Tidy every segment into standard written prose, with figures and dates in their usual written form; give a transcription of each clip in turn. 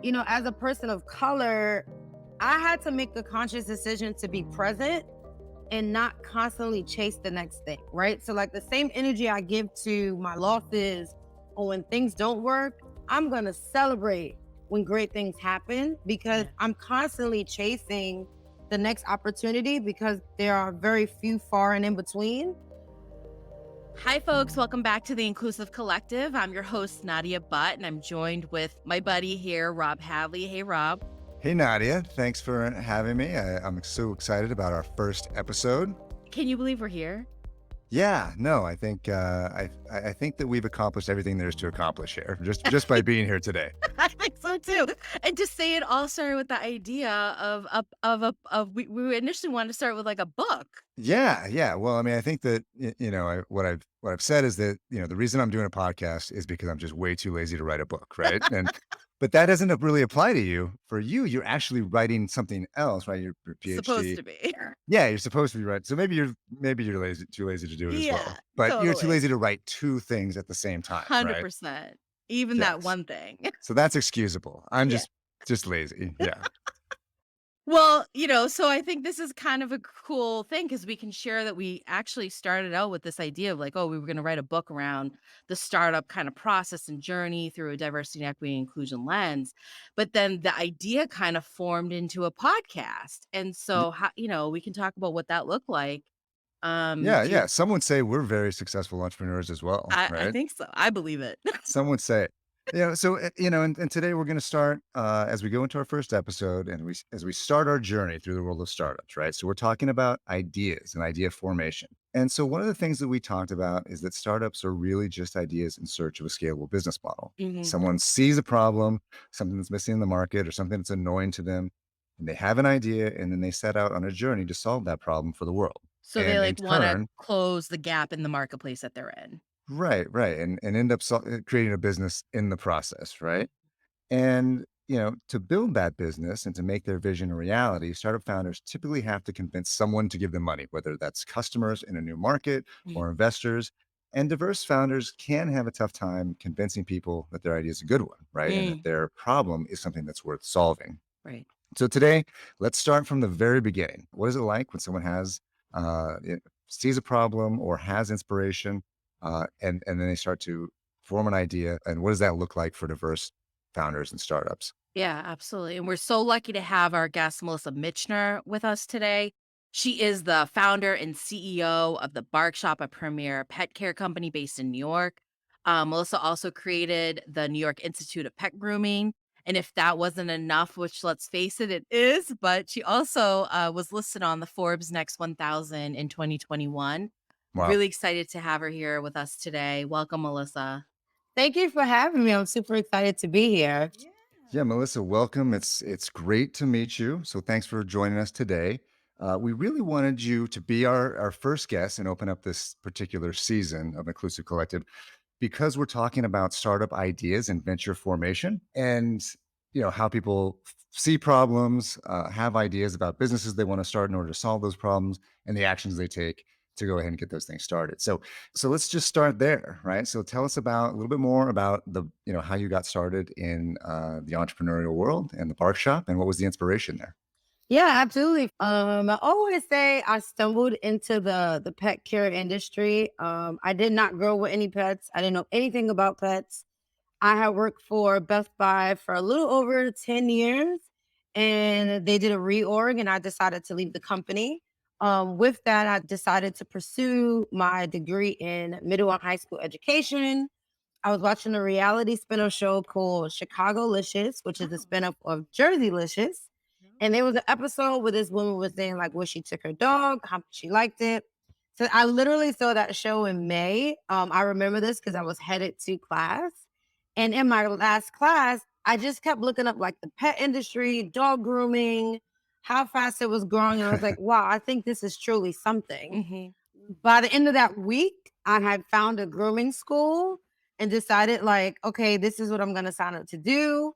As a person of color, I had to make the conscious decision to be present and not constantly chase the next thing, right? So, like the same energy I give to my losses or when things don't work, I'm going to celebrate when great things happen because Yeah. I'm constantly chasing the next opportunity because there are very few far and in between. Hi, folks. Welcome back to the Inclusive Collective. I'm your host, Nadia Butt, and I'm joined with my buddy here, Rob Hadley. Hey, Rob. Hey, Nadia. Thanks for having me. I'm so excited about our first episode. Can you believe we're here? Yeah, no, I think I think that we've accomplished everything there is to accomplish here just by being here today. I think so too. And to say it all started with the idea of we initially wanted to start with like a book. Yeah. Well, I mean, I think that what I've said is that the reason I'm doing a podcast is because I'm just way too lazy to write a book, right? But that doesn't really apply to you. For you, you're actually writing something else, right? Your Supposed PhD. to be. Yeah, you're supposed to be right. So maybe you're lazy, too lazy to do it as Yeah, well. But you're too totally. lazy to write two things at the same time, right? 100%. Even that Yes. one thing. So that's excusable. I'm Yeah. just lazy. Yeah. Well, so I think this is kind of a cool thing because we can share that we actually started out with this idea of like, oh, we were going to write a book around the startup kind of process and journey through a diversity, equity, and inclusion lens. But then the idea kind of formed into a podcast. And Y- so, we can talk about what that looked like. Do yeah. you, Some would say we're very successful entrepreneurs as well, I right? think so. I believe it. Some would say. And today we're going to start as we go into our first episode, and as we start our journey through the world of startups, right? So we're talking about ideas and idea formation. And so one of the things that we talked about is that startups are really just ideas in search of a scalable business model. Mhm. Someone sees a problem, something that's missing in the market, or something that's annoying to them, and they have an idea, and then they set out on a journey to solve that problem for the world. So they And in like want to turn, close the gap in the marketplace that they're in. right, and end up creating a business in the process, right? And, to build that business and to make their vision a reality, startup founders typically have to convince someone to give them money, whether that's customers in a new market Mhm. or investors. And diverse founders can have a tough time convincing people that their idea is a good one, right? And that Mm, their problem is something that's worth solving. right. So today, let's start from the very beginning. What is it like when someone sees a problem or has inspiration, and then they start to form an idea? And what does that look like for diverse founders and startups? Yeah, absolutely. And we're so lucky to have our guest, Melissa Mitchner, with us today. She is the founder and CEO of the Bark Shoppe, a premier pet care company based in New York. Melissa also created the New York Institute of Pet Grooming. And if that wasn't enough, which let's face it, it is, but she also was listed on the Forbes Next 1000 in 2021. Wow. Really excited to have her here with us today. Welcome, Melissa. Thank you for having me. I'm super excited to be here. Yeah, Melissa, welcome. It's great to meet you. So thanks for joining us today. We really wanted you to be our first guest and open up this particular season of Inclusive Collective because we're talking about startup ideas and venture formation and how people see problems, have ideas about businesses they want to start in order to solve those problems, and the actions they take to go ahead and get those things started. So let's just start there, right? So tell us about a little bit more about the how you got started in the entrepreneurial world and the Bark Shop, and what was the inspiration there. Yeah, absolutely. I always say I stumbled into the pet care industry. I did not grow with any pets. I didn't know anything about pets. I had worked for Best Buy for a little over 10 years and they did a reorg and I decided to leave the company. With that, I decided to pursue my degree in middle and high school education. I was watching a reality spin-off show called Chicago Licious, which is a Oh, spin-off of Jersey Licious. no. And there was an episode where this woman was saying like where she took her dog, how much she liked it. So I literally saw that show in May. I remember this because I was headed to class. And in my last class, I just kept looking up like the pet industry, dog grooming, how fast it was growing. And I was like, wow, I think this is truly something. Mhm. By the end of that week, I had found a grooming school and decided like, okay, this is what I'm going to sign up to do.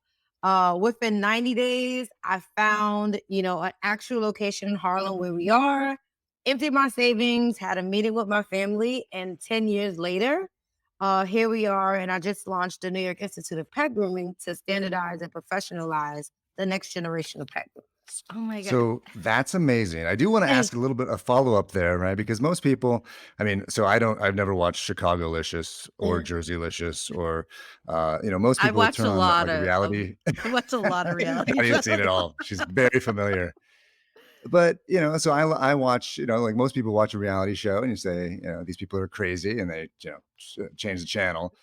Within 90 days, I found, an actual location in Harlem where we are, emptied my savings, had a meeting with my family, and 10 years later, Here we are, and I just launched the New York Institute of Pet Grooming to standardize and professionalize the next generation of pet groomers. Oh my god. So that's amazing. I do want to ask a little bit of follow up there, right? Because most people, I mean, so I've never watched Chicagolicious or Jerseylicious or, most I people watched turn a on lot like a of reality. I watch a lot of reality Nadia's seen shows. it all. She's very familiar. But, so I watch, like most people watch a reality show and you say, these people are crazy and they, change the channel.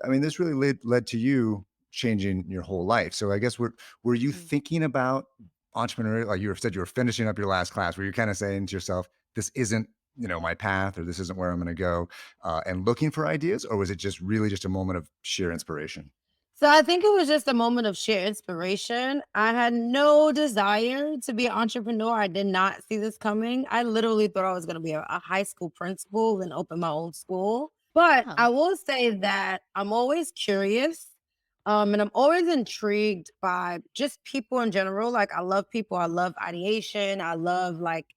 I mean, this really led to you changing your whole life. So I guess were you Mm. thinking about entrepreneur, like you said, you were finishing up your last class, were you kind of saying to yourself, this isn't, my path, or this isn't where I'm going to go, and looking for ideas, or was it just really just a moment of sheer inspiration? So I think it was just a moment of sheer inspiration. I had no desire to be an entrepreneur. I did not see this coming. I literally thought I was going to be a high school principal and open my own school. But Oh. I will say that I'm always curious. And I'm always intrigued by just people in general. Like I love people. I love ideation. I love like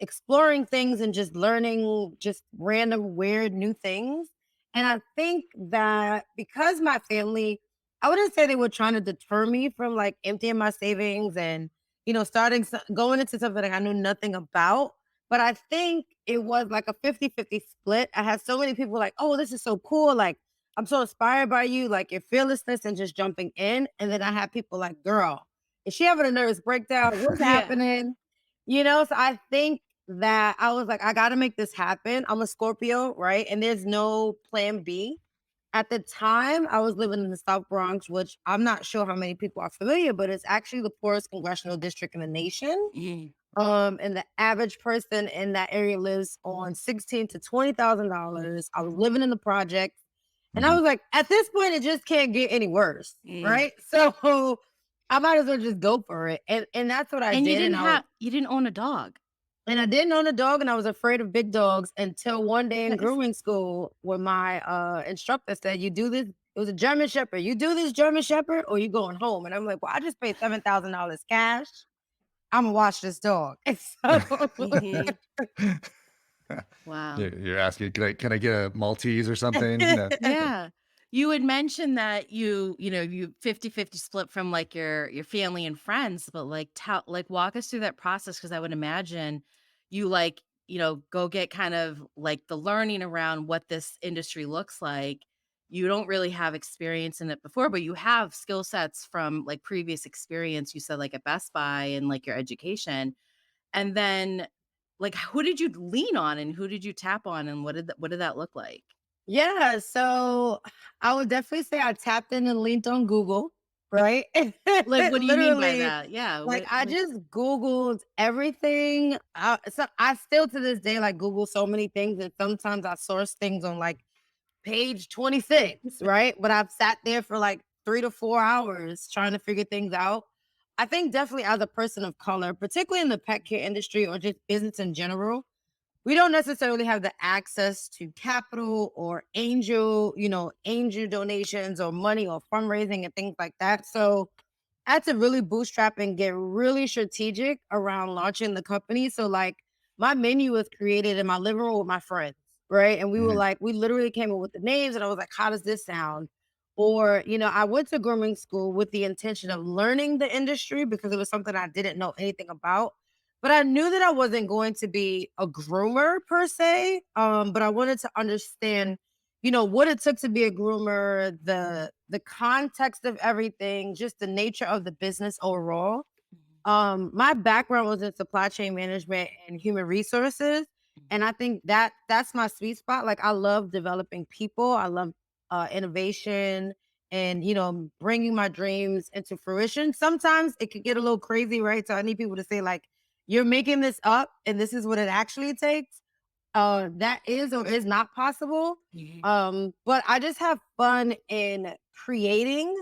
exploring things and just learning just random weird new things. And I think that because my family, I wouldn't say they were trying to deter me from like emptying my savings and, starting, going into something that I knew nothing about. But I think it was like a 50-50 split. I had so many people like, oh, this is so cool. Like, I'm so inspired by you, like your fearlessness and just jumping in. And then I had people like, girl, is she having a nervous breakdown? What's Yeah. happening? So I think that I was like, I got to make this happen. I'm a Scorpio, right? And there's no plan B. At the time, I was living in the South Bronx, which I'm not sure how many people are familiar, but it's actually the poorest congressional district in the nation. Mm. And the average person in that area lives on $16,000 to $20,000. I was living in the project, and I Mhm. was like, at this point, it just can't get any worse, Mm. right? So I might as well just go for it, and that's what I And did. you didn't own a dog. And I didn't own a dog, and I was afraid of big dogs until one day in Nice. grooming school, when my instructor said, "You do this." It was a German Shepherd. You do this German Shepherd, or you going home? And I'm like, "Well, I just paid $7,000 cash. I'm gonna watch this dog." And so Mhm. Wow. You're asking, can I get a Maltese or something? No. Yeah. You had mentioned that you 50-50 split from, like, your family and friends, but, like, walk us through that process because I would imagine you, like, go get kind of, like, the learning around what this industry looks like. You don't really have experience in it before, but you have skill sets from, like, previous experience, you said, like, at Best Buy and, like, your education. And then, like, who did you lean on and who did you tap on, and what did that look like? Yeah, so I would definitely say I tapped in and leaned on Google, right? Like, what do you mean by Literally, that? Yeah, like what I like just Googled everything. So I still to this day like Google so many things, and sometimes I source things on like page 26, right? But I've sat there for like 3 to 4 hours trying to figure things out. I think definitely as a person of color, particularly in the pet care industry or just business in general, we don't necessarily have the access to capital or angel donations or money or fundraising and things like that. So I had to really bootstrap and get really strategic around launching the company. So like my menu was created in my living room with my friends, right? And we were Mhm. like, we literally came up with the names and I was like, how does this sound? Or, I went to grooming school with the intention of learning the industry because it was something I didn't know anything about. But I knew that I wasn't going to be a groomer per se. But I wanted to understand, what it took to be a groomer, the context of everything, just the nature of the business overall. My background was in supply chain management and human resources, and I think that that's my sweet spot. Like I love developing people. I love innovation and bringing my dreams into fruition. Sometimes it could get a little crazy, right? So I need people to say like, "You're making this up, and this is what it actually takes." That is or is not possible. Mhm. But I just have fun in creating.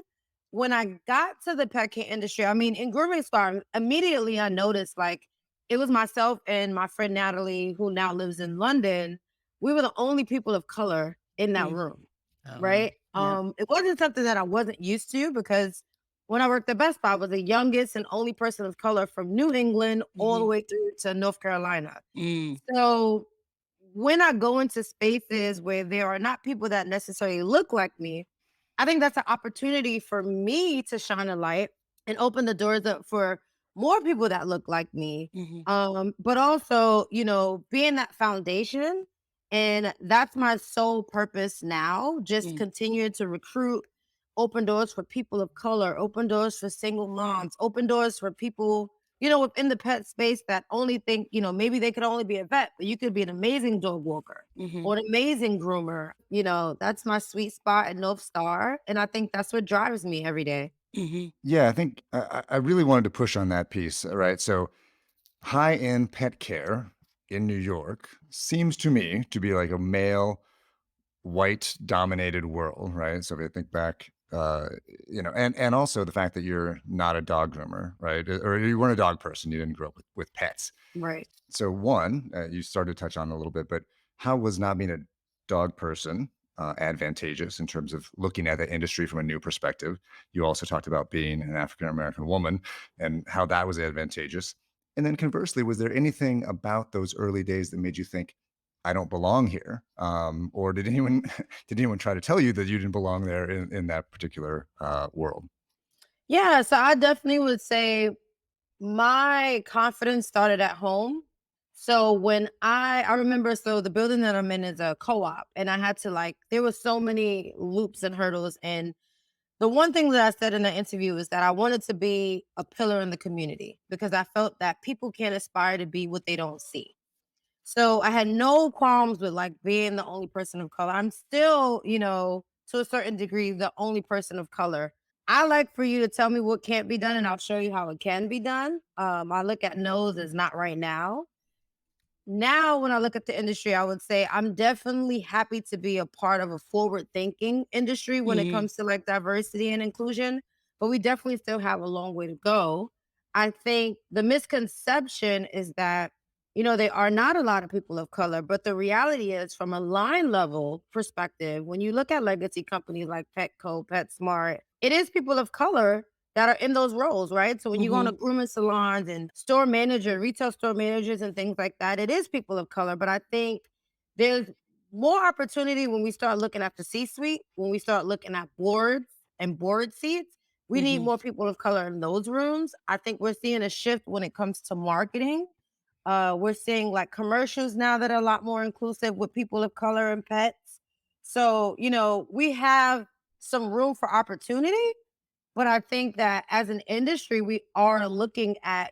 When I got to the pet care industry, I mean, in grooming spa, immediately I noticed like it was myself and my friend Natalie, who now lives in London. We were the only people of color in that Mm. room, Oh, wow. right? Yeah. It wasn't something that I wasn't used to because when I worked at Best Buy, I was the youngest and only person of color from New England all the Mhm. way through to North Carolina. Mm. So when I go into spaces where there are not people that necessarily look like me, I think that's an opportunity for me to shine a light and open the doors up for more people that look like me. Mhm. But also, being that foundation. And that's my sole purpose now, just Mm. continue to recruit, open doors for people of color, open doors for single moms, open doors for people within the pet space that only think, maybe they could only be a vet, but you could be an amazing dog walker Mhm. or an amazing groomer. That's my sweet spot and North Star. And I think that's what drives me every day. Mhm. Yeah, I think I really wanted to push on that piece, right? So high-end pet care in New York seems to me to be like a male white dominated world, right? So if I think back, and also the fact that you're not a dog groomer, right? Or you weren't a dog person, you didn't grow up with pets. Right. So one, you started to touch on it a little bit, but how was not being a dog person advantageous in terms of looking at the industry from a new perspective? You also talked about being an African American woman and how that was advantageous. And then conversely, was there anything about those early days that made you think, I don't belong here? Or did anyone did anyone try to tell you that you didn't belong there in that particular world? Yeah. So I definitely would say my confidence started at home. So when I remember, so the building that I'm in is a co-op, and I had to there was so many loops and hurdles. And the one thing that I said in the interview is that I wanted to be a pillar in the community because I felt that people can't aspire to be what they don't see. So I had no qualms with being the only person of color. I'm still, to a certain degree, the only person of color. I like for you to tell me what can't be done and I'll show you how it can be done. I look at no's as not right now. Now, when I look at the industry, I would say I'm definitely happy to be a part of a forward thinking industry when it Mhm. comes to diversity and inclusion, but we definitely still have a long way to go. I think the misconception is that, there are not a lot of people of color, but the reality is, from a line level perspective, when you look at legacy companies like Petco, PetSmart, it is people of color that are in those roles, right? So when you go into Mhm. grooming salons and retail store managers and things like that, it is people of color. But I think there's more opportunity when we start looking at the C-suite, when we start looking at boards and board seats. We need Mhm. more people of color in those rooms. I think we're seeing a shift when it comes to marketing. We're seeing commercials now that are a lot more inclusive with people of color and pets. So, we have some room for opportunity, but I think that as an industry, we are looking at,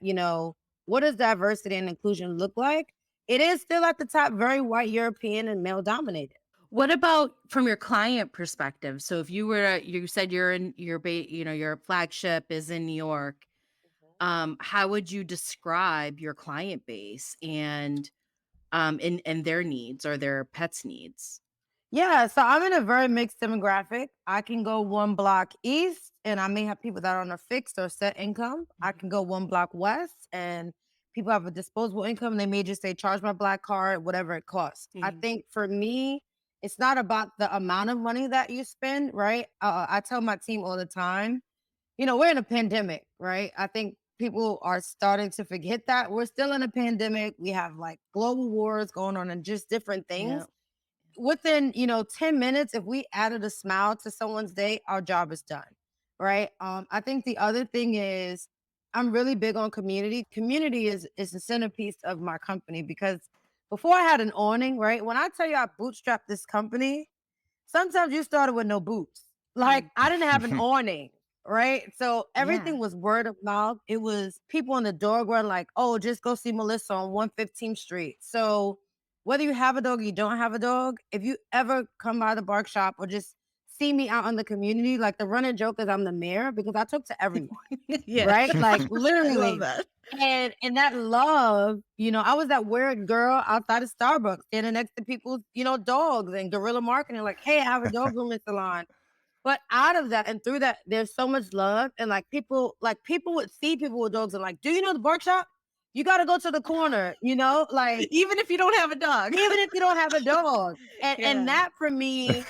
what does diversity and inclusion look like? It is still at the top, very white, European, and male dominated. What about from your client perspective? So if you were you said you're in your flagship is in New York. How would you describe your client base and their needs or their pets' needs? Yeah, so I'm in a very mixed demographic. I can go one block east, and I may have people that are on a fixed or set income. I Mhm. can go one block west, and people have a disposable income. They may just say, charge my black card, whatever it costs. I Mhm. think for me, it's not about the amount of money that you spend, right? I tell my team all the time, we're in a pandemic, right? I think people are starting to forget that we're still in a pandemic. We have global wars going on and just different Yeah. things within 10 minutes. If we added a smile to someone's day, our job is done, right? I think the other thing is I'm really big on community. Is the centerpiece of my company, because before I had an awning, right? When I tell you I bootstrapped this company, sometimes you started with no boots. Mm. I didn't have an awning, right? So Yeah. everything was word of mouth. It was people in the door going oh, just go see Melissa on 115th Street. So whether you have a dog or you don't have a dog, if you ever come by the Bark Shop or just see me out in the community, the running joke is I'm the mayor because I talk to everyone, Yeah. right? I love Literally. that. And that love, I was that weird girl outside of Starbucks standing next to people's, dogs and guerrilla marketing, hey, I have a dog grooming salon. But out of that and through that, there's so much love. And people would see people with dogs and do you know the Bark Shop? You gotta go to the corner, Even if you don't have a dog. even if you don't have a dog. And Yeah. that for me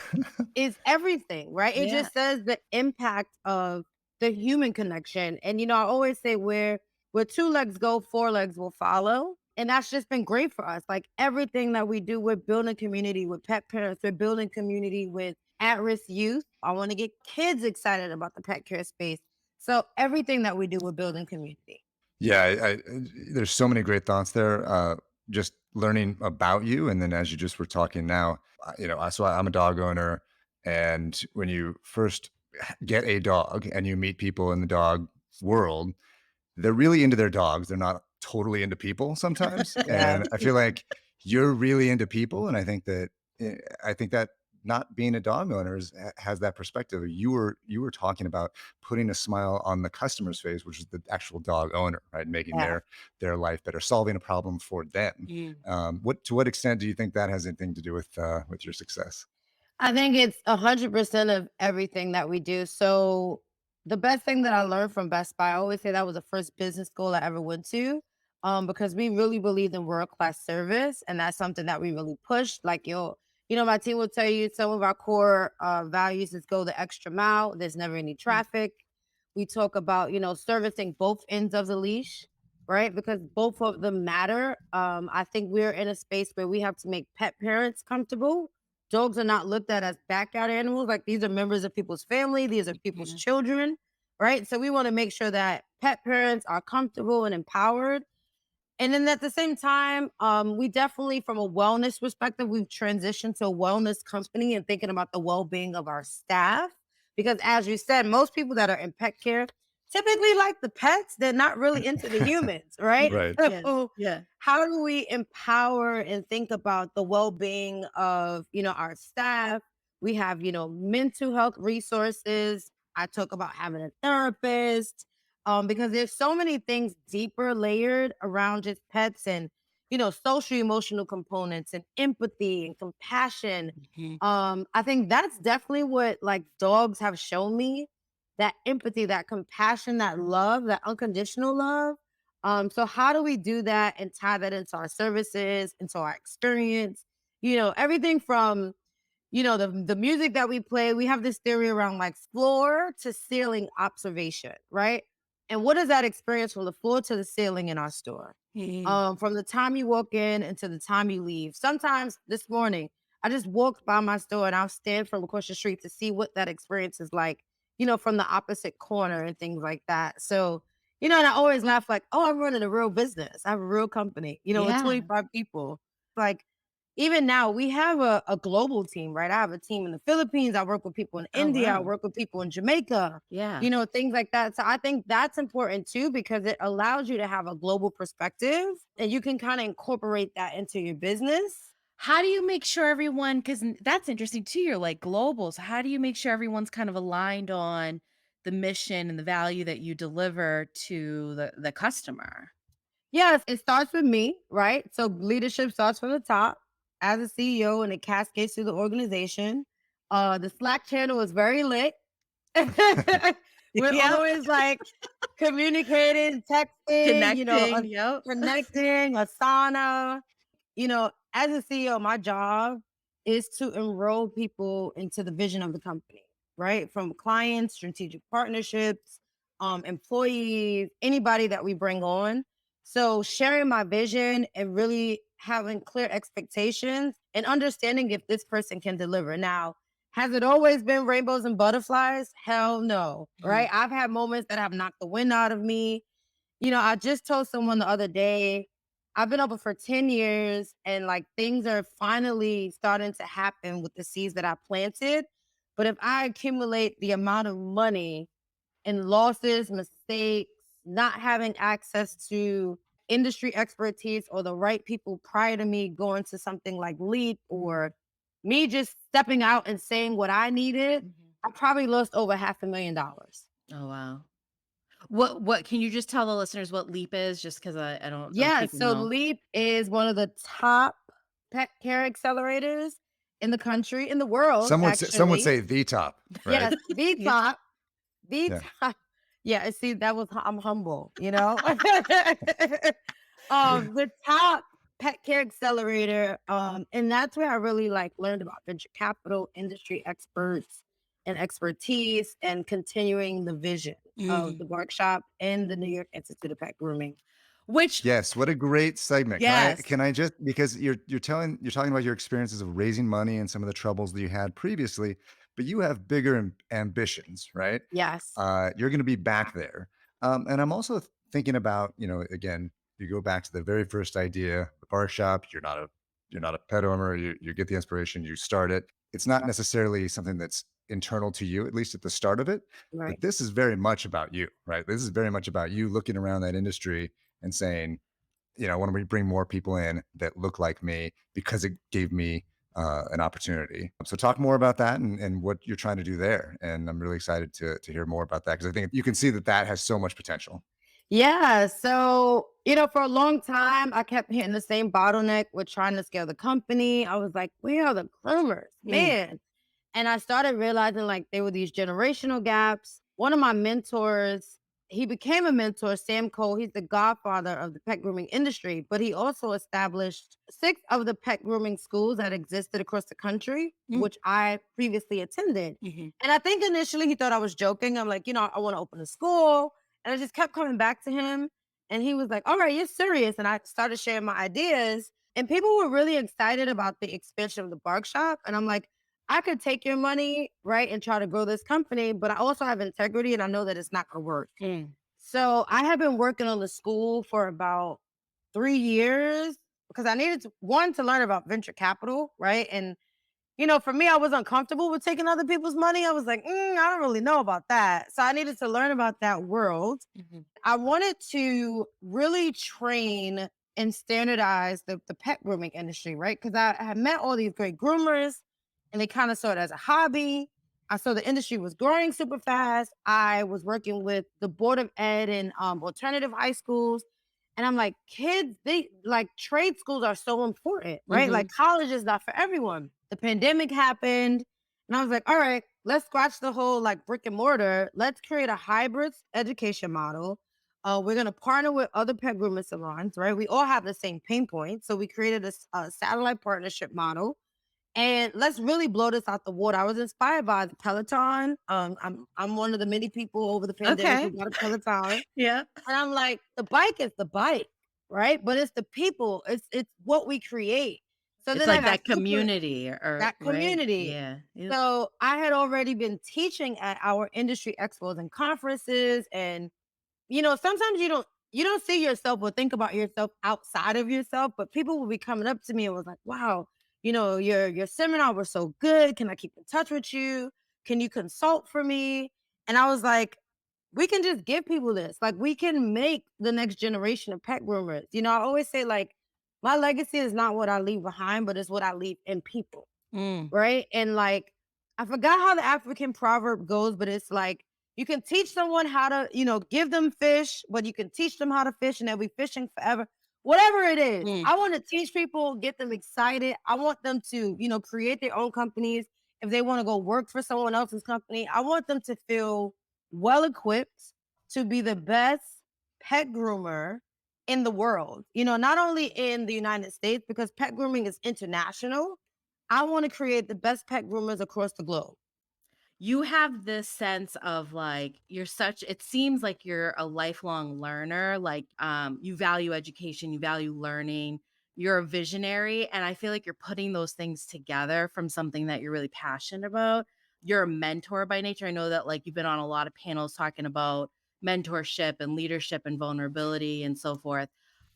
is everything, right? It Yeah. just says the impact of the human connection. And I always say where two legs go, four legs will follow. And that's just been great for us. Like everything that we do, we're building community with pet parents, we're building community with at-risk youth. I want to get kids excited about the pet care space. So everything that we do, we're building community. Yeah, there's so many great thoughts there. Just learning about you, and then as you just were talking now, I'm a dog owner, and when you first get a dog and you meet people in the dog world, they're really into their dogs. They're not totally into people sometimes, Yeah. and I feel like you're really into people, and I think that not being a dog owner has that perspective. You were talking about putting a smile on the customer's face, which is the actual dog owner, right? Making Yeah. their life better, solving a problem for them. Mm. What extent do you think that has anything to do with your success? I think it's 100% of everything that we do. So the best thing that I learned from Best Buy, I always say that was the first business school I ever went to, because we really believe in world class service, and that's something that we really push. Like my team will tell you some of our core values is go the extra mile. There's never any Mm. traffic. We talk about servicing both ends of the leash, right? Because both of them matter. I think we're in a space where we have to make pet parents comfortable. Dogs are not looked at as backyard animals. Like these are members of people's family. These are people's Yeah. children, right? So we want to make sure that pet parents are comfortable and empowered. And then at the same time, we definitely, from a wellness perspective, we've transitioned to a wellness company and thinking about the well-being of our staff. Because as you said, most people that are in pet care typically like the pets. They're not really into the humans, right? Yes, Right. yes, So yeah. how do we empower and think about the well-being of our staff? We have mental health resources. I talk about having a therapist, because there's so many things deeper layered around just pets, and social emotional components and empathy and compassion. Mhm. I think that's definitely what like dogs have shown me, that empathy, that compassion, that love, that unconditional love. So how do we do that and tie that into our services, into our experience? Everything from the music that we play. We have this theory around like floor to ceiling observation, right? And what is that experience from the floor to the ceiling in our store? Mhm. From the time you walk in until the time you leave. Sometimes this morning, I just walked by my store and I'll stand from across the street to see what that experience is like, from the opposite corner and things like that. So, and I always laugh like, oh, I'm running a real business. I have a real company, with Yeah. 25 people. Like, even now, we have a global team, right? I have a team in the Philippines. I work with people in Oh, India. I wow. work with people in Jamaica, Yeah. things like that. So I think that's important too, because it allows you to have a global perspective and you can kind of incorporate that into your business. How do you make sure everyone, 'cause that's interesting too, you're like global, so how do you make sure everyone's kind of aligned on the mission and the value that you deliver to the customer? Yes, it starts with me, right? So leadership starts from the top as a CEO and it cascades through the organization. The Slack channel is very lit. We're Yep. always like communicating, texting, Connecting, yep. connecting, Asana. As a CEO, my job is to enroll people into the vision of the company, right? From clients, strategic partnerships, employees, anybody that we bring on. So sharing my vision and really having clear expectations and understanding if this person can deliver. Now, has it always been rainbows and butterflies? Hell no, right? Mhm. I've had moments that have knocked the wind out of me. I just told someone the other day, I've been open for 10 years and like things are finally starting to happen with the seeds that I planted. But if I accumulate the amount of money and losses, mistakes, not having access to industry expertise or the right people prior to me going to something like Leap, or me just stepping out and saying what I needed, Mhm. I probably lost over $500,000. Oh, wow. What can you just tell the listeners what LEAP is? Just 'cause I don't know if Yeah, people so know. Leap is one of the top pet care accelerators in the country, in the world, Some would actually. say the top, right? Yes, the Yeah. top, the Yeah. top. Yeah, and see, I'm humble, the top pet care accelerator. And that's where I really like learned about venture capital, industry experts, and expertise, and continuing the vision of Mhm. the workshop and the New York Institute of Pet Grooming. which Yes, what a great segment. yes. Can I just, because you're talking about your experiences of raising money and some of the troubles that you had previously, but you have bigger ambitions, right? Yes. You're going to be back there. And I'm also thinking about, again, you go back to the very first idea, the bar shop. You're not a pet owner. You get the inspiration, you start it. It's not necessarily something that's internal to you, at least at the start of it. Right. But this is very much about you, right? This is very much about you looking around that industry and saying, I want to bring more people in that look like me because it gave me an opportunity. So talk more about that and what you're trying to do there. And I'm really excited to hear more about that because I think you can see that that has so much potential. Yeah. So, for a long time, I kept hitting the same bottleneck with trying to scale the company. I was like, where are the groomers? Mm, Man. And I started realizing like there were these generational gaps. One of my mentors, he became a mentor, Sam Cole. He's the godfather of the pet grooming industry, but he also established six of the pet grooming schools that existed across the country, mm, which I previously attended. mhm. And I think initially he thought I was joking. I'm like, I want to open a school. And I just kept coming back to him. And he was like, all right, you're serious. And I started sharing my ideas. And people were really excited about the expansion of the bark shop. And I'm like, I could take your money, right, and try to grow this company, but I also have integrity and I know that it's not gonna work. Mm. So I have been working on the school for about 3 years because I needed to learn about venture capital, right? And for me, I was uncomfortable with taking other people's money. I was like, I don't really know about that. So I needed to learn about that world. Mhm. I wanted to really train and standardize the pet grooming industry, right? Because I had met all these great groomers and they kind of saw it as a hobby. I saw the industry was growing super fast. I was working with the board of ed and alternative high schools. And I'm like, kids, they like trade schools are so important, right? Like Mhm. college is not for everyone. The pandemic happened. And I was like, all right, let's scratch the whole like brick and mortar. Let's create a hybrid education model. We're going to partner with other pet grooming salons, right? We all have the same pain points. So we created a satellite partnership model and let's really blow this out the water. I was inspired by the Peloton. I'm one of the many people over the pandemic Okay. who got a Peloton. Yeah. And I'm like, the bike is the bike, right? But it's the people, it's what we create. So It's then I like got that super community or that right. community. Yeah. Yep. So I had already been teaching at our industry expos and conferences. And sometimes you don't see yourself or think about yourself outside of yourself, but people will be coming up to me and was like, wow, your seminar was so good. Can I keep in touch with you? Can you consult for me? And I was like, we can just give people this. Like we can make the next generation of pet groomers. I always say like my legacy is not what I leave behind, but it's what I leave in people. Mm. Right? And like, I forgot how the African proverb goes, but it's like, you can teach someone how to, give them fish, but you can teach them how to fish and they'll be fishing forever. Whatever it is, Mm. I want to teach people, get them excited. I want them to, create their own companies. If they want to go work for someone else's company, I want them to feel well equipped to be the best pet groomer in the world. Not only in the United States, because pet grooming is international. I want to create the best pet groomers across the globe. You have this sense of like you're such it seems like you're a lifelong learner, like you value education, you value learning, you're a visionary, and I feel like you're putting those things together from something that you're really passionate about. You're a mentor by nature. I know that like you've been on a lot of panels talking about mentorship and leadership and vulnerability and so forth.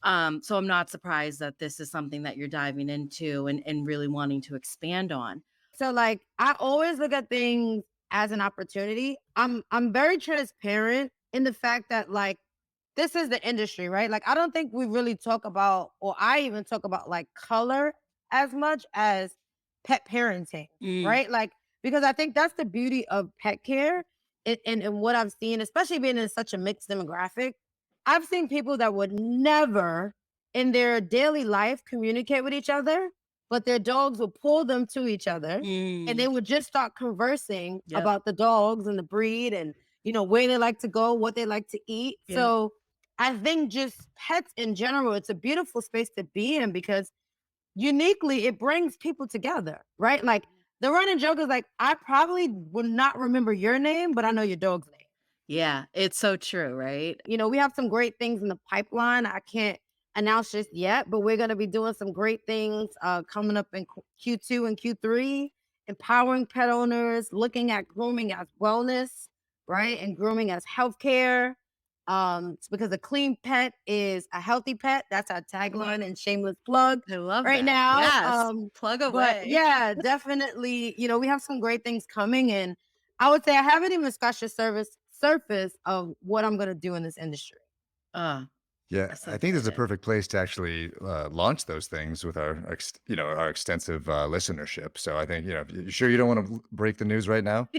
So I'm not surprised that this is something that you're diving into and really wanting to expand on. So like I always look at things as an opportunity. I'm very transparent in the fact that like this is the industry, right? Like I don't think we really talk about or I even talk about like color as much as pet parenting, Mm, right? Like because I think that's the beauty of pet care and what I've seen, especially being in such a mixed demographic. I've seen people that would never in their daily life communicate with each other, but their dogs would pull them to each other and they mm, would just start conversing yep. about the dogs and the breed and where they like to go, what they like to eat. Yeah. So I think just pets in general, it's a beautiful space to be in because uniquely it brings people together, right? Like the running joke is like, I probably would not remember your name, but I know your dog's name. Yeah, it's so true, right? We have some great things in the pipeline. I can't announce just yet, but we're going to be doing some great things coming up in Q2 and Q3, empowering pet owners, looking at grooming as wellness, right? And grooming as healthcare. It's because a clean pet is a healthy pet. That's our tagline and shameless plug I love right that. now. Yes, plug But away. yeah, definitely, we have some great things coming, and I would say I haven't even scratched the surface of what I'm gonna do in this industry. Oh, Yeah, I'm so I think this is a excited. perfect place to actually launch those things with our extensive listenership. So I think you sure you don't want to break the news right now?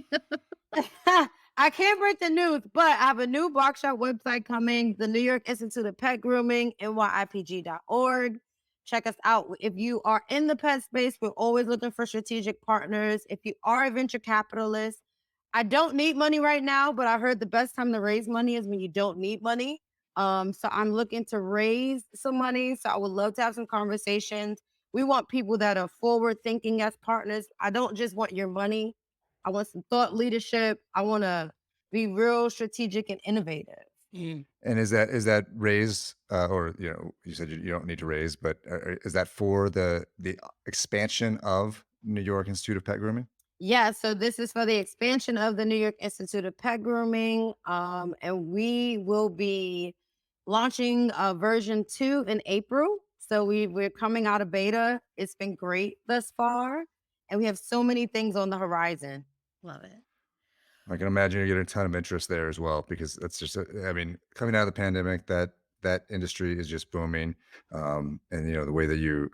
I can't break the news, but I have a new Bark Shoppe website coming, the New York Institute of Pet Grooming, nyipg.org. Check us out. If you are in the pet space, we're always looking for strategic partners. If you are a venture capitalist, I don't need money right now, but I heard the best time to raise money is when you don't need money. So I'm looking to raise some money. So I would love to have some conversations. We want people that are forward thinking as partners. I don't just want your money. I want some thought leadership. I want to be real strategic and innovative. Mm. And is that raise or you said you don't need to raise, but is that for the expansion of New York Institute of Pet Grooming? Yeah, so this is for the expansion of the New York Institute of Pet Grooming. And we will be launching version 2 in April. So we're coming out of beta. It's been great thus far. And we have so many things on the horizon. Love it. I can imagine you're getting a ton of interest there as well because that's just, I mean, coming out of the pandemic, that industry is just booming. And the way that you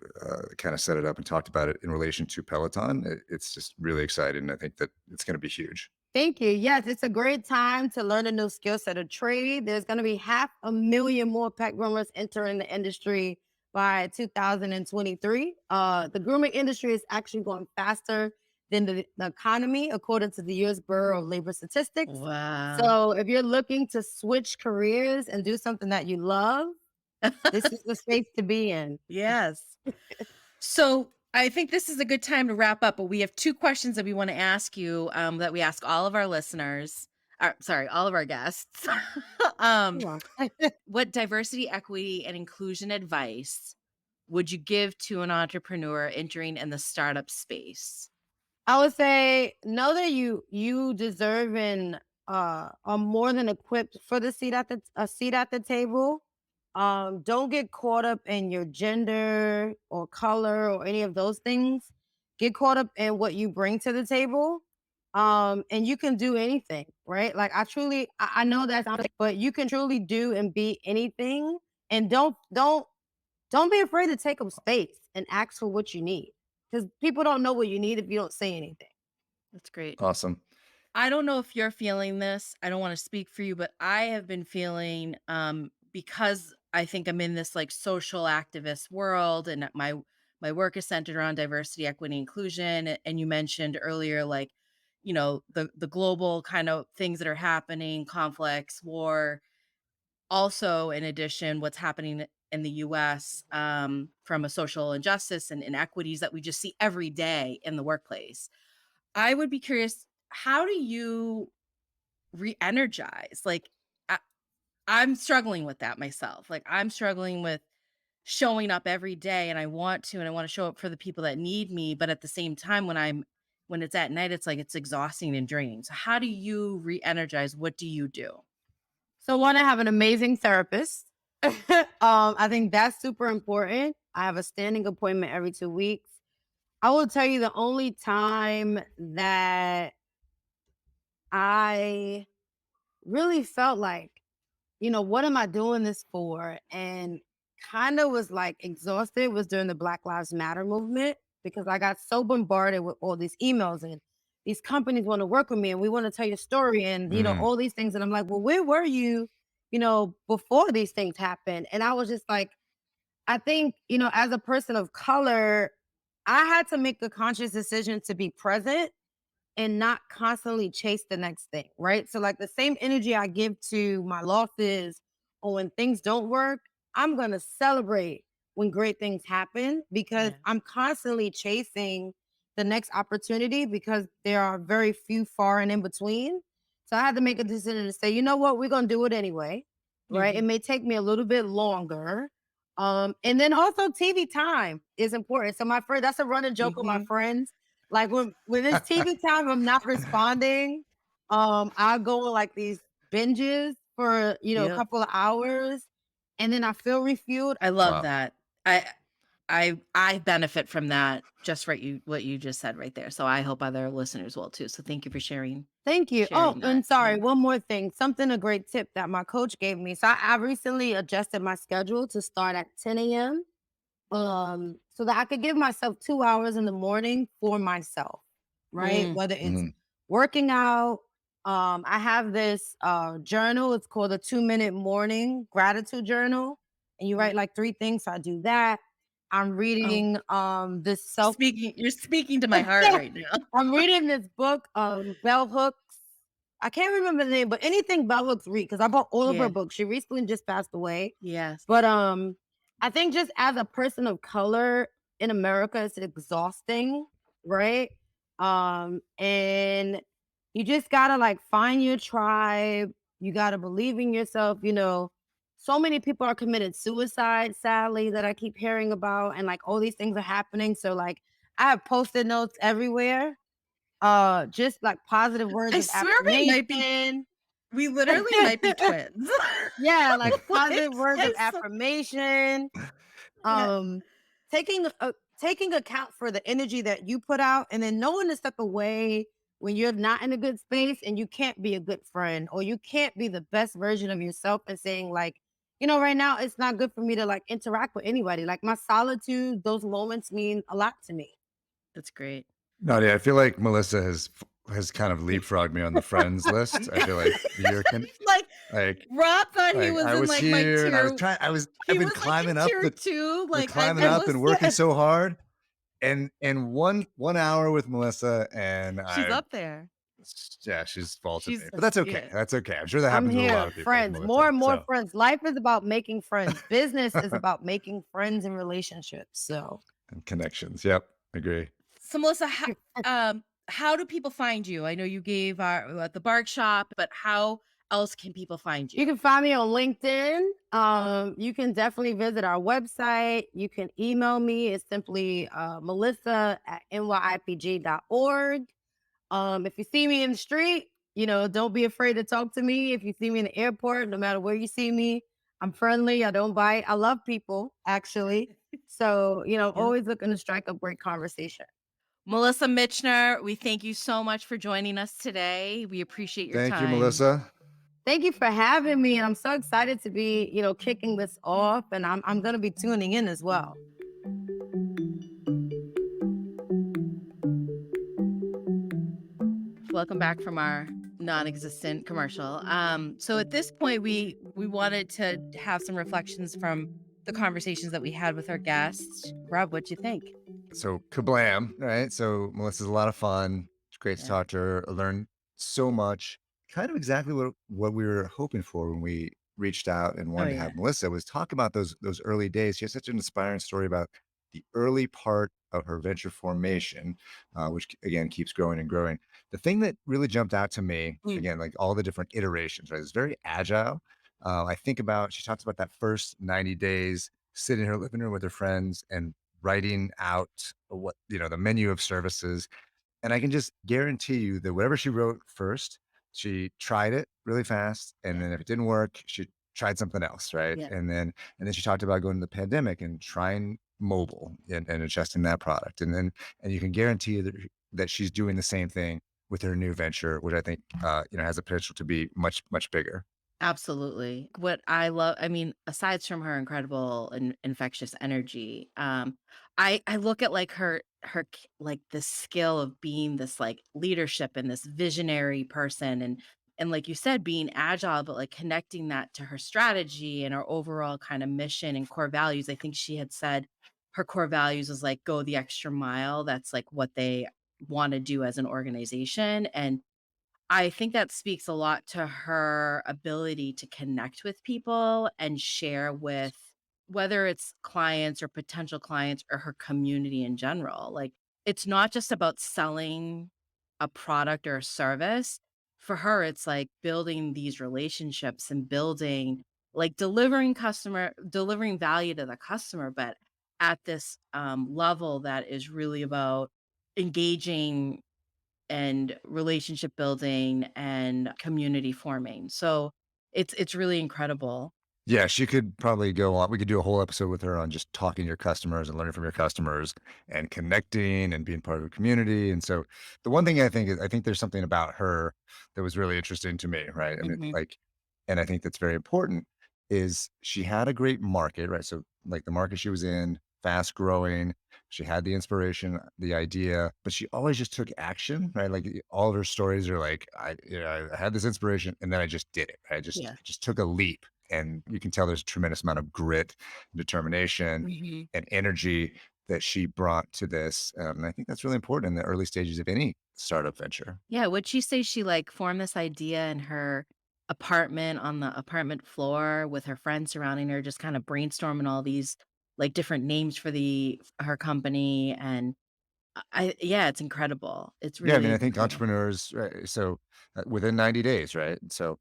kind of set it up and talked about it in relation to Peloton, it's just really exciting. I think that it's going to be huge. Thank you. Yes, it's a great time to learn a new skill set or trade. There's going to be 500,000 more pet groomers entering the industry by 2023. The grooming industry is actually going faster than the economy, according to the U.S. Bureau of Labor Statistics. Wow. So if you're looking to switch careers and do something that you love, this is the space to be in. Yes. So I think this is a good time to wrap up, but we have two questions that we want to ask you that we ask all of our listeners. Sorry, all of our guests. um, Yeah. what diversity, equity, and inclusion advice would you give to an entrepreneur entering in the startup space? I would say know that you deserve and are more than equipped for the seat at the a seat at the table. Don't get caught up in your gender or color or any of those things. Get caught up in what you bring to the table. And you can do anything, right? Like I know that's not, but you can truly do and be anything. And don't be afraid to take up space and ask for what you need. Because people don't know what you need if you don't say anything. That's great. Awesome. I don't know if you're feeling this. I don't want to speak for you, but I have been feeling because I think I'm in this like social activist world and my work is centered around diversity, equity, inclusion. And you mentioned earlier, like, the global kind of things that are happening, conflicts, war. Also, in addition, what's happening in the US from a social injustice and inequities that we just see every day in the workplace. I would be curious, how do you re-energize? Like, I, I'm struggling with that myself. Like, I'm struggling with showing up every day and I want to show up for the people that need me. But at the same time, when it's at night, it's like it's exhausting and draining. So how do you re-energize? What do you do? So one, I have an amazing therapist. I think that's super important. I have a standing appointment every 2 weeks. I will tell you the only time that I really felt like, what am I doing this for? And kind of was like exhausted was during the Black Lives Matter movement because I got so bombarded with all these emails and these companies want to work with me and we want to tell your story and Mm. all these things. And I'm like, well, where were you, before these things happened? And I was just like, I think, as a person of color, I had to make the conscious decision to be present and not constantly chase the next thing, right? So, like the same energy I give to my losses or when things don't work, I'm going to celebrate when great things happen because Yeah. I'm constantly chasing the next opportunity because there are very few far and in between. So I had to make a decision to say, you know what, we're gonna do it anyway, right? It Mhm. may take me a little bit longer. And then also TV time is important. So my friend, that's a running joke with my Mhm. friends. Like when it's TV time, I'm not responding. I'll go on like these binges for a Yep. couple of hours, and then I feel refueled. I love Wow. that. I benefit from that, just what you just said right there. So I hope other listeners will too. So thank you for Thank you. Oh, sharing that. and sorry, Yeah. one more thing. Something a great tip that my coach gave me. So I recently adjusted my schedule to start at 10 a.m. So that I could give myself 2 hours in the morning for myself, right? Mm. Whether it's Mhm. working out. I have this journal. It's called a 2-minute morning gratitude journal. And you write Mm. like three things. So I do that. I'm Oh, reading this self you're speaking to my heart right now. I'm reading this book, Bell Hooks. I can't remember the name, but anything Bell Hooks read because I bought all of her Yeah. books. She recently just passed away. Yes. But I think just as a person of color in America, it's exhausting, right? And you just gotta like find your tribe. You gotta believe in yourself. So many people are committed suicide, sadly, that I keep hearing about, and like all these things are happening. So like I have post-it notes everywhere. Just like positive words I of swear affirmation. we literally might be twins. Yeah, like positive It's words of just so affirmation. yeah. um taking account for the energy that you put out, and then knowing to step away when you're not in a good space and you can't be a good friend or you can't be the best version of yourself, and saying like, right now it's not good for me to like interact with anybody. Like my solitude, those moments mean a lot to me. That's great. Nadia, I feel like Melissa has kind of leapfrogged me on the friends list. I feel like you're Like, like Rob thought he like was I in, was like, my here and tier I've he been was, like, in climbing up tier 2, the like, climbing I up was and working so hard and one hour with Melissa and she's I up there. yeah, she's faulted me. She's But that's okay. yeah. That's okay. I'm sure that I'm happens to a lot here. of people with Friends, Melissa. more and more So friends. Life is about making friends. Business is about making friends and relationships. So and connections. Yep. Agree. So, Melissa, how do people find you? I know you gave our the Bark Shop, but how else can people find you? you can find me on LinkedIn. You can definitely visit our website. You can email me. It's simply Melissa at nyipg.org. If you see me in the street, don't be afraid to talk to me. If you see me in the airport, no matter where you see me, I'm friendly. I don't bite. I love people, actually. So, Yep. always looking to strike up great conversation. Melissa Mitchner, we thank you so much for joining us today. We appreciate your Thank you, time. Melissa. Thank you for having me. And I'm so excited to be, kicking this off. And I'm going to be tuning in as well. Welcome back from our non-existent commercial. So at this point, we wanted to have some reflections from the conversations that we had with our guests. Rob, what'd you think? So kablam, right? So Melissa's a lot of fun. It's great to Yeah. talk to her. I learned so much. Kind of exactly what we were hoping for when we reached out and Oh wanted to yeah. have Melissa was talk about those early days. She has such an inspiring story about the early part of her venture formation, which again keeps growing and growing. The thing that really jumped out to me, Mm. again, like all the different iterations, right? It's very agile. I think about she talks about that first 90 days, sitting in her living room with her friends and writing out what the menu of services, and I can just guarantee you that whatever she wrote first, she tried it really fast, and Yeah. then if it didn't work, she tried something else, right? Yeah. And then she talked about going to the pandemic and trying mobile and adjusting that product, and you can guarantee that she's doing the same thing with her new venture, which I think has the potential to be much much bigger. Absolutely. What I love, I mean, aside from her incredible and infectious energy, I look at like like the skill of being this like leadership and this visionary person, and like you said, being agile, but like connecting that to her strategy and her overall kind of mission and core values. I think she had said her core values is like go the extra mile. That's like what they want to do as an organization. And I think that speaks a lot to her ability to connect with people and share with whether it's clients or potential clients or her community in general. Like, it's not just about selling a product or a service. for her, it's like building these relationships and building, like, delivering value to the customer, but at this level that is really about engaging and relationship building and community forming. So it's really incredible. Yeah, she could probably go on. We could do a whole episode with her on just talking to your customers and learning from your customers and connecting and being part of a community. And so the one thing I think is I think there's something about her that was really interesting to me, right? I mean, Hmm. like, and I think that's very important is she had a great market, right? So like the market she was in, fast growing, she had the inspiration, the idea, but she always just took action, right? Like all of her stories are like, I had this inspiration and then I just did it. Right? Yeah. I just took a leap, and you can tell there's a tremendous amount of grit, determination, Hmm. and energy that she brought to this. And I think that's really important in the early stages of any startup venture. Yeah, would she say she, like, formed this idea in her apartment on the apartment floor with her friends surrounding her, just kinda brainstorming all these, like, different names for her company, and yeah, it's incredible. It's Yeah, I mean, really I think incredible. entrepreneurs, right, so within 90 days, right? So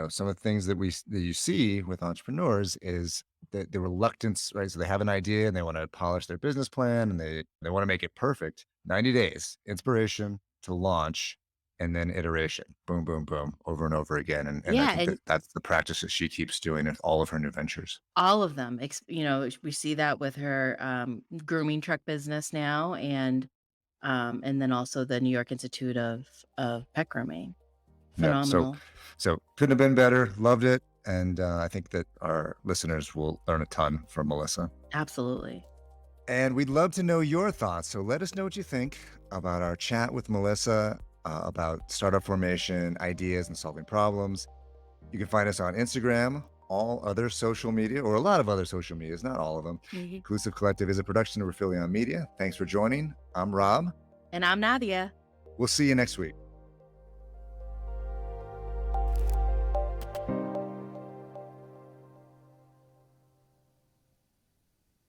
some of the things that that you see with entrepreneurs is the reluctance, right? So they have an idea and they want to polish their business plan and they want to make it perfect. 90 days, inspiration to launch, and then iteration. Boom, boom, boom, over and over again. And I Yeah, think that and that's the practice that she keeps doing in all of her new ventures. all of them, we see that with her, grooming truck business now, and then also the New York Institute of Pet Grooming. Yep. Phenomenal. So couldn't have been better. Loved it. And I think that our listeners will learn a ton from Melissa. Absolutely. And we'd love to know your thoughts. So let us know what you think about our chat with Melissa about startup formation, ideas, and solving problems. You can find us on Instagram, all other social media, or a lot of other social medias, not all of them. Mhm. Inclusive Collective is a production of Rifelion Media. Thanks for joining. I'm Rob. And I'm Nadia. We'll see you next week.